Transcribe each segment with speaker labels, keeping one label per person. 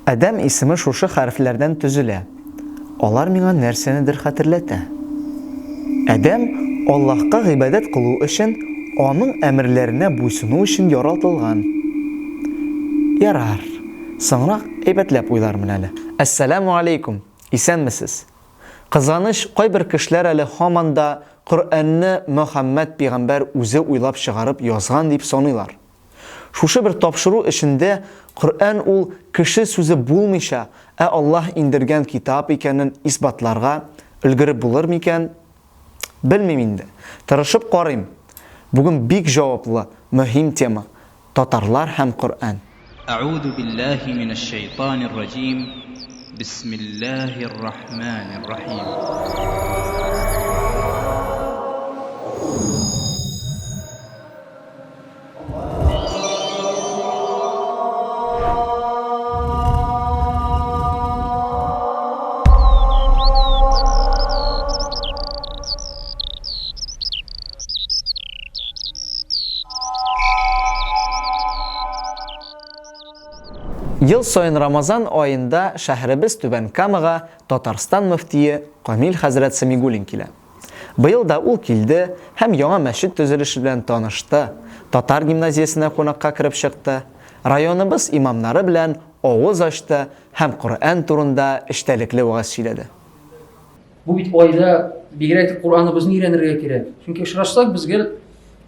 Speaker 1: Адәм исеме шушы хәрефләрдән төзелә. Алар миңа нәрсәнедер хәтерләтә. Адәм Аллаһка гыйбадәт кылу өчен, аның әмерләренә буйсыну өчен яратылган. Ярар. Соңрак әйбәтләп уйлармын әле. Әссәламу алейкум. Исәнмесез? Кызганыч, кайбер кешеләр әле һаман да Коръәнне Мөхәммәд пәйгамбәр үзе уйлап чыгарып язган дип саныйлар. Шушы бер тапшыру эшендә Коръән ул кеше сүзе булмыйча, Аллаһ индергән китап икәнен исбатларга өлгереп булыр микән? Белмим инде. Тырышып карыйм. Бүген бик җаваплы, мөһим тема. Татарлар һәм Коръән.
Speaker 2: أعوذ بالله من الشيطان الرجيم بسم الله الرحمن الرحيم
Speaker 1: Ел сайын Рамазан айында шәһребез Түбән Камага Татарстан мөфтие Камил хәзрәт Самигуллин килә. Быел да ул килде һәм яңа мәчет төзелеше белән танышты. Татар гимназиясенә кунакка кирип чыкты. Районыбыз имамнары белән авыз ачты һәм Коръән турында эчтәлекле вәгазь сөйләде.
Speaker 3: Бу бит айда бигрәк Коръәныбызны өйрәнергә кирәк. Чөнки очрашсак безгә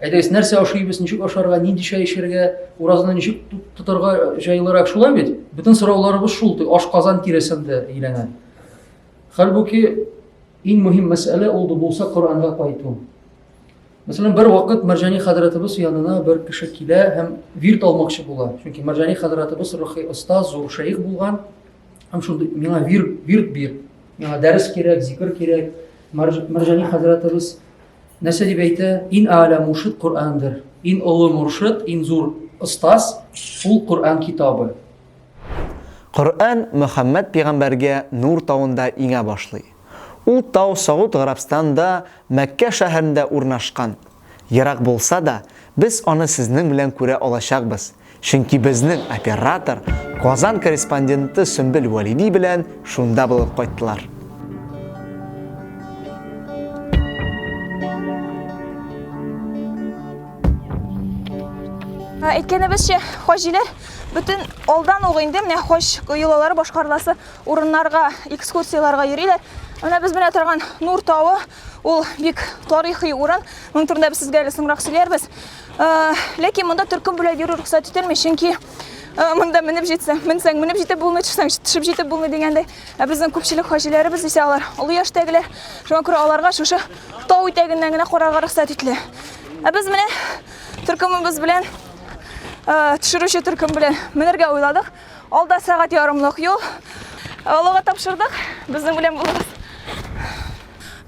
Speaker 3: әйдәгез нәрсә ашыйбыз, ничек ашарга, нинди чәй эчәргә, уразны ничек тотарга җайлырак, шулай бит? Бөтен сорауларыбыз шул, ашказан тирәсендә әйләнә. Хәлбуки иң мөһим мәсьәлә ул булса Коръәнгә кайту. Мәсәлән, бер вакыт Марҗани хәзрәтебез янына бер кеше килә һәм вирд алмакчы була. Чөнки Марҗани хәзрәтебез рухи остаз, зур шәйх булган. Һәм шундый миңа вирд бир. Миңа дәрес кирәк, зикр кирәк. Марҗани хәзрәтебез нәрсә дип әйтә? Ин а'ла муршид Коръәндер. Ин олы муршид, ин зур остаз ул Коръән китабы.
Speaker 1: Коръән Мөхәммәд пәйгамбәргә Нур тауында иңә башлый. Ул тау Сауд Гарәбстанда Мәккә шәһәрендә урнашкан. Ярак булса да, без аны сезнең белән күрә алачакбыз. Чөнки безнең оператор Казан корреспонденты Сөмбел Валиди белән шунда булып кайттылар.
Speaker 4: Әйткәнебезчә, хаҗилар бөтен алдан ук инде менә хаҗ юллары башкарыласы урыннарга, экскурсияларга йөриләр. Менә без белән торган Нур тауы, ул бик тарихи урын. Моның турында без сезгә соңрак сөйләрбез. Ләкин монда төркем белән йөрү рөхсәт ителми, чөнки монда менеп җитеп булмый, төшсәң төшеп җитеп булмый дигәндәй. Безнең күпчелек хаҗиларыбыз исә алар олы яшьтәгеләр. Шуңа күрә аларга шушы тау итәгеннән генә карарга рөхсәт ителә. Без менә төркемебез белән төшерүче төркем белән менергә уйладык. Алда сәгать ярымлык юл. Аллага тапшырдык. Безнең белән булыгыз.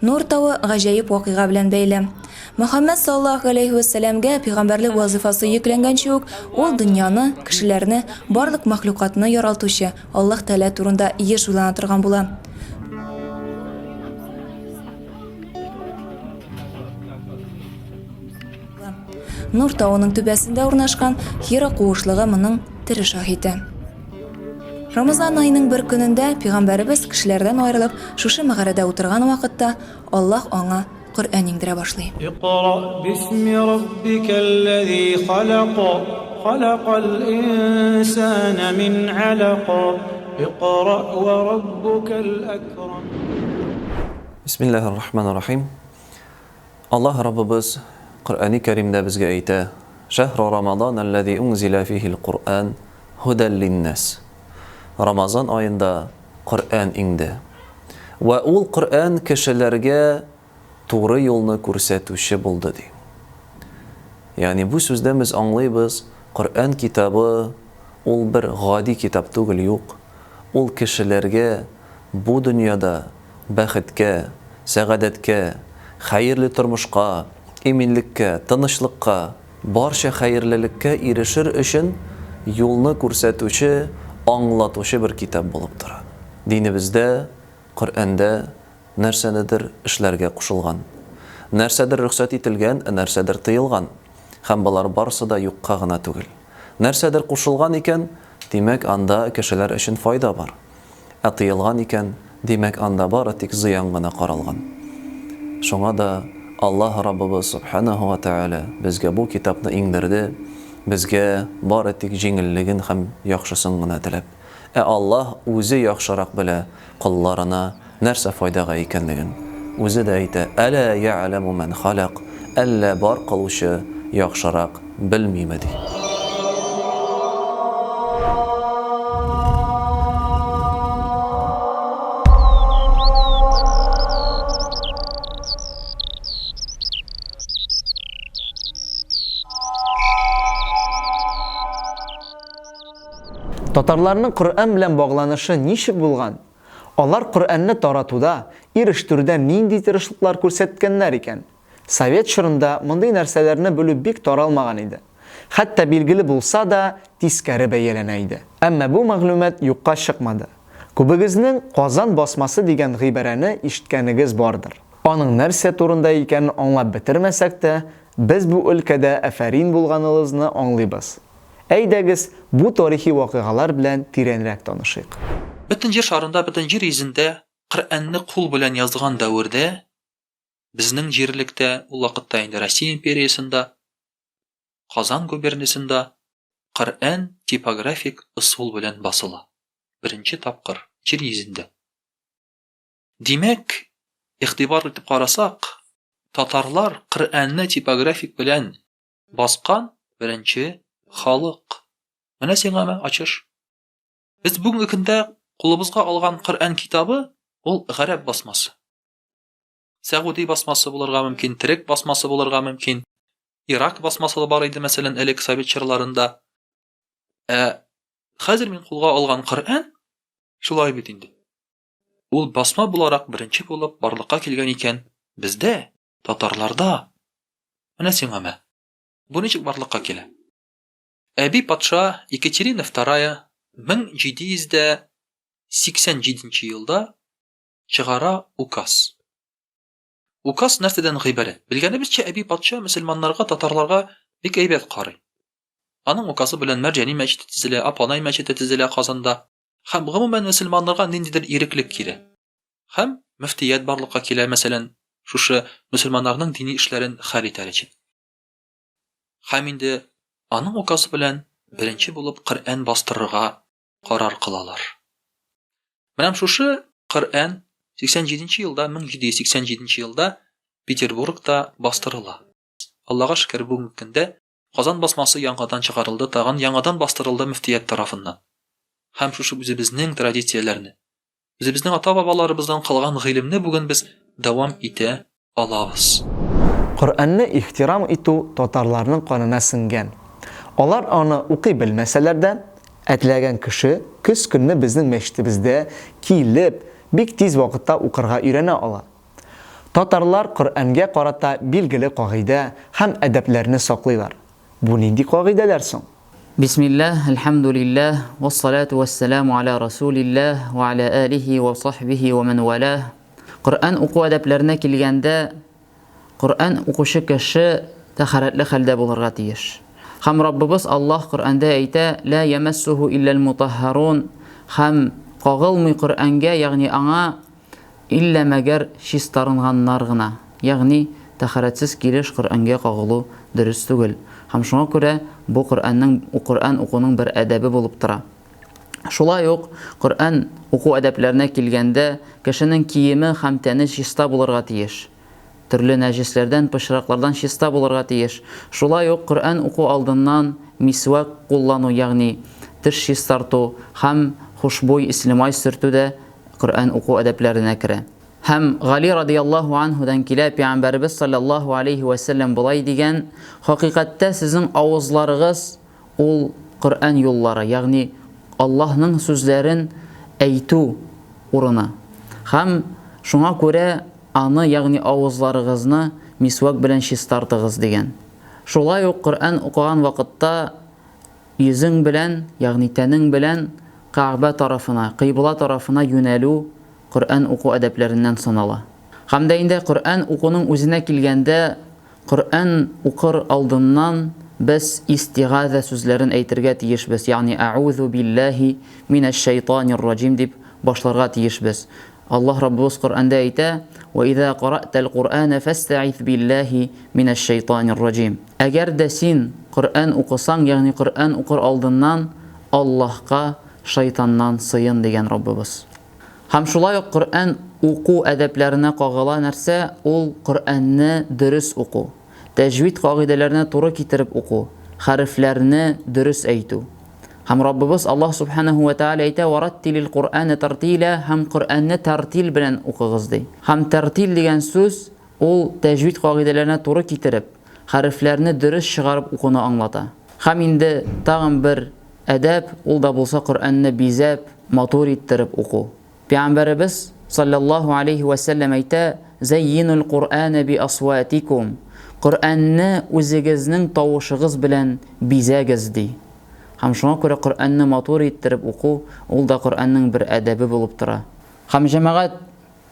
Speaker 5: Нур тауы гаҗәеп вакыйга белән бәйле. Мөхәммәд саллаллаһу алейһи ва сәлламгә пәйгамбәрлек вазифасы йөкләнгәнче үк ул дөньяны, кешеләрне, барлык мәхлукатны яралтучы Аллаһ Тәгалә турында еш уйлана торган була. Нур тауының түбәсендә урнашкан Хира куышлыгы моның тере шаһиде. Рамазан айының бер көнендә пәйгамбәрбез кешеләрдән аерылып шушы мәгарәдә утырган вакытта Аллаһ аңа Коръән иңдерә башлый.
Speaker 6: Иқра бисми раббикаллазии халақ, халақал инсана мин алақ, иқра ва раббукал акрам.
Speaker 7: Бисмиллахир-рахманир-рахим. Аллаһ Раббыбыз Коръәни Кәримдә безгә әйтә: "Шәһру Рамазан аллазии унзила фихил Коръән худан лин-нас." Рамазан айында Коръән инде. Ва ул Коръән кешеләргә туры юлны күрсәтүче булды ди. Ягъни бу сүздән без аңлыйбыз, Коръән китабы ул бер гади китап түгел, юк. Ул кешеләргә бу дөньяда бәхеткә, сәгадәткә, хәерле тормышка, иминлеккә, тынычлыкка, барча хәерлелеккә ирешер өчен юлны күрсәтүче, аңлатучы бер китап булып тора. Динебездә, Коръәндә нәрсәдер эшләргә кушылган. Нәрсәдер рөхсәт ителгән, нәрсәдер тыелган. Һәм булар барсы да юкка гына түгел. Нәрсәдер кушылган икән, димәк анда кешеләр өчен файда бар. Ә тыелган икән, димәк анда бары тик зыян гына каралган. Шуңа да Аллаһ Раббыбыз Субханаһу ва Тааля безгә бу китапны иңдерде, безгә бары тик җиңеллеген һәм яхшысын гына теләп. Ә Аллаһ үзе яхшырак белә кулларына нәрсә файдага икәнлеген. Үзе дә әйтә: "Әлә я'ламу ман халaq", әллә бар кылучы яхшырак белмиме ди.
Speaker 1: Татарларның Коръән белән багланышы ничек булган? Алар Коръәнне таратуда, ирештүрдә нинди тырышлыклар күрсәткәннәр икән? Совет чорында мондый нәрсәләрне белү бик таралмаган иде. Хәтта билгеле булса да, тискәре бәяләнә иде. Әмма бу мәгълүмат юкка чыкмады. Күбегезнең Казан басмасы дигән гыйбарәне ишеткәнегез бардыр. Аның нәрсә турында икәнен аңлап бетермәсәк тә, без бу өлкәдә афарин булганыбызны аңлыйбыз. Әйдәгез, бу тарихи вакыйгалар белән тирәнрәк танышыйк.
Speaker 8: Бөтен җир шарында, бөтен җир йөзендә Коръәнне кул белән язган дәвердә, безнең җирлектә, ул вакытта инде Россия империясында, Казан губерниясендә Коръән типографик ысул белән басыла. Беренче тапкыр җир йөзендә. Димәк, игътибар итеп карасак, татарлар Коръәнне типографик белән баскан беренче халык. Менә сиңа ачыш. Без бүгенге көндә кулыбызга алган Коръән китабы ул гарәп басмасы. Сәгуди басмасы булырга мөмкин, Төрек басмасы булырга мөмкин. Ирак басмасы бар иде, мәсәлән, элек совет чорларында. Хәзер мин кулга алган Коръән шулай бит инде. Ул басма буларак беренче булып барлыкка килгән икән бездә, татарларда. Менә сиңа. Бу ничек барлыкка килә? Әби патша Екатерина II 1787 елда чыгара указ. Указ нәрсәдән гыйбарәт? Белгәнебезчә, Әби патша мөселманнарга, татарларга бик әйбәт карый. Аның указы белән Мәрҗани мәчете төзелә, Апанай мәчете төзелә Казанда. Һәм гомумән мөселманнарга ниндидер иреклек килә. Һәм мөфтият барлыкка килә, мәсәлән, шушы мөселманнарның дини эшләрен хәл итәр өчен. Һәм инде аның указы белән беренче булып Коръән бастырырга карар кылалар. Менә шушы Коръән 17 елда, 1787 елда Петербургта бастырыла. Аллага шөкер, бүгенге көндә Казан басмасы яңадан чыгарылды, тагын яңадан бастырылды мөфтият тарафыннан. Һәм шушы үзебезнең традицияләрне, үзебезнең ата-бабаларыбыздан калган гыйлемне бүген без дәвам итә алабыз.
Speaker 1: Коръәнне ихтирам итү татарларның канына сеңгән. Алар аны укый белмәсәләр дә, әтләгән кеше көз көнне безнең мәчетебездә килеп, бик тиз вакытта укырга өйрәнә ала. Татарлар Коръәнгә карата билгеле кагыйдә һәм әдәпләрне саклыйлар. Бу нинди кагыйдәләр соң?
Speaker 3: Бисмиллах, алхамдулиллах, вассалату вассаламу аля расулиллах ва аля алихи ва сахбихи ва ман валах. Коръән уку әдәпләренә килгәндә, Коръән укучы кеше тәһарәтле хәлдә булырга тиеш. Һәм Раббыбыз Аллаһ Коръәндә әйтә: "Ла ямассуху иллал мутаххарун", һәм кагылмый Коръәнгә, ягъни аңа илля мәгәр чистарынганнар гына. Ягъни тәһарәтсез килеш Коръәнгә кагылу дөрес түгел. Һәм шуңа күрә бу Коръән укуның бер әдәбе булып тора. Шулай ук Коръән уку әдәпләренә килгәндә, кешенең киеме һәм тәне чиста булырга тиеш. Төрле нәҗисләрдән, пычраклардан чиста булырга тиеш. Шулай ук Коръән уку алдыннан мисвак куллану, ягъни теш чистарту һәм хушбуй ислемай сөртү дә Коръән уку әдәпләренә керә. Һәм Гали радиллаһу анһудан килә, Пәйгамбәрбез саллаллаһу алейхи ва саллям булай дигән: "Хакыйкатьтә сезнең авызларыгыз ул Коръән юллары, ягъни Аллаһның сүзләрен әйтү урыны. Һәм шуңа күрә аны, ягъни авызларыгызны мисвак белән чистартыгыз" дигән. Шулай ук Коръән укыган вакытта йөзең белән, ягъни тәнең белән Кәгъбә тарафына, кыйбла тарафына юнәлү Коръән уку әдәпләреннән санала. Һәм дә инде Коръән укуның үзенә килгәндә, Коръән укыр алдыннан
Speaker 9: без истигаза сүзләрен әйтергә тиешбез. Ягъни аузу биллаһи минәш-шәйтанир раҗим дип башларга тиешбез. Аллаһ Раббыбыз Коръәндә әйтә: "Ва иза qara'тал Qur'ана фаста'iз биллаһи минәш-шәйтанир раҗим." Әгәр дә син Коръән укысаң, ягъни Коръән укыр алдыннан Аллаһка шайтаннан сыйын дигән Раббыбыз. Һәм шулай ук Коръән уку әдәпләренә кагыла нәрсә? Ул Коръәнне дөрес уку, тәҗвид кагыйдәләренә туры китереп уку, хәрефләрне дөрес әйтү. Һәм Раббыбыз Аллаһ Субханаһу ва Тааля әйтә: "Вараттилил Qur'ана тартила", һәм Коръәнне тартил белән укыгыз ди. Һәм тартил дигән сүз ул тәҗвид кагыйдәләренә туры китереп, хәрефләрне дөрес чыгарып укуны аңлата. Һәм инде тагын бер әдәп, ул да булса Коръәнне бизәп, матур иттереп уку. Пәйгамбәрбез саллаллаһу алейхи ва саллям әйтә: "Заййинул Qur'ана би асватикум", Коръәнне үзегезнең тавышыгыз белән бизәгез ди. Һәм шуңа күрә Коръәнне матур иттереп уку, ул да Коръәннең бер әдәбе булып тора. Һәм җәмәгать,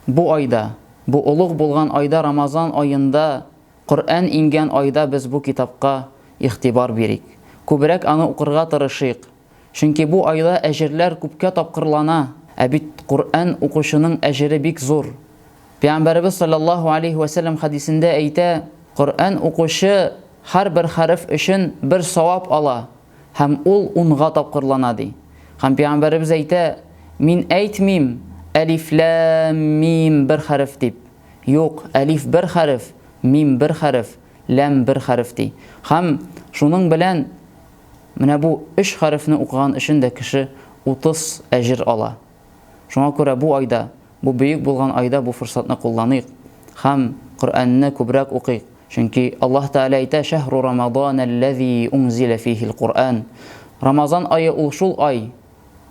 Speaker 9: бу айда, бу улуг булган айда, Рамазан айында, Коръән ингән айда без бу китапка игътибар бирик. Күбрәк аны укырга тырышыйк. Чөнки бу айда әҗерләр күпкә тапкырлана. Ә бит Коръән укучының әҗере бик зур. Пәйгамбәрбез саллаллаһу алейхи ва саллям хадисендә әйтә: "Коръән укучы һәр бер хәреф өчен бер савап ала, һәм ул 10-га тапкырлана" ди. Һәм Пәйгамбәрбез әйтә: "Мин әйтмим алиф лам мим бер хәреф дип. Юк, алиф бер хәреф, мим бер хәреф, лам бер хәреф" ди. Һәм шуның белән менә бу 3 хәрефне укыган өчен дә кеше 30 әҗер ала. Шуңа күрә бу айда, бу бөек булган айда бу форсатны кулланыйк һәм Коръәнне күбрәк укыйк. Чөнки Аллаһ Тааля әйтә: "Шәһру Рамадан аллазии унзила фихил Qur'ан". Рамазан айы ул шул ай,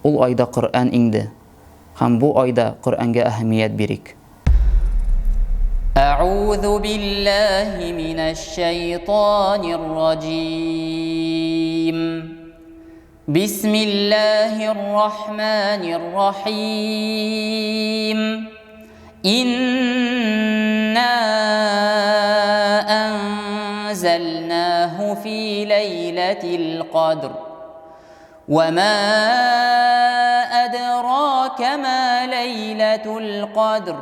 Speaker 9: ул айда Коръән инде. Һәм бу айда Коръәнгә әһәмият бирик.
Speaker 10: أعوذ بالله من الشيطان الرجيم بسم الله الرحمن الرحيم إنا أنزلناه في ليلة القدر وما أدراك ما ليلة القدر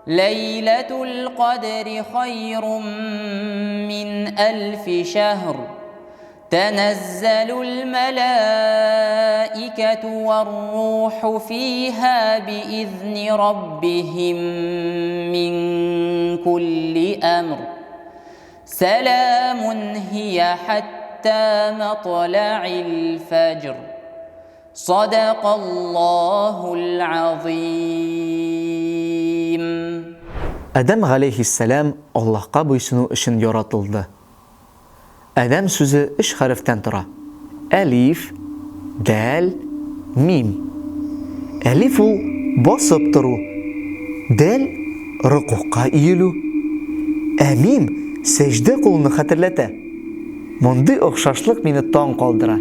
Speaker 10: ليلة القدر خير من 1000 شهر تنزل الملائكة والروح فيها بإذن ربهم من كل أمر سلام هي حتى مطلع الفجر صدق الله العظيم.
Speaker 1: Адам алейхиссалам Аллаһка буйсыну өчен яратылды. Адам сүзе 3 хәрефтән тора. Алиф, дал, мим. Алиф ул басып тору. Дал рукука иелү. Мим сәҗдә кылуны хәтерләтә. Мондый охшашлык мине таң калдыра.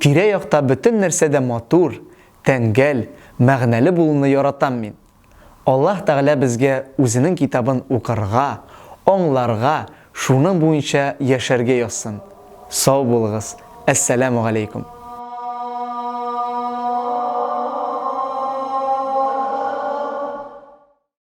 Speaker 1: Тирә-якта бөтен нәрсәдә матур, тәңгәл, мәгънәле булуны яратам мин. Аллаһ Тәгалә безгә үзенең китабын укырга, аңларга, шуның буенча яшәргә язсын. Сау булыгыз. Әссәламу алейкум.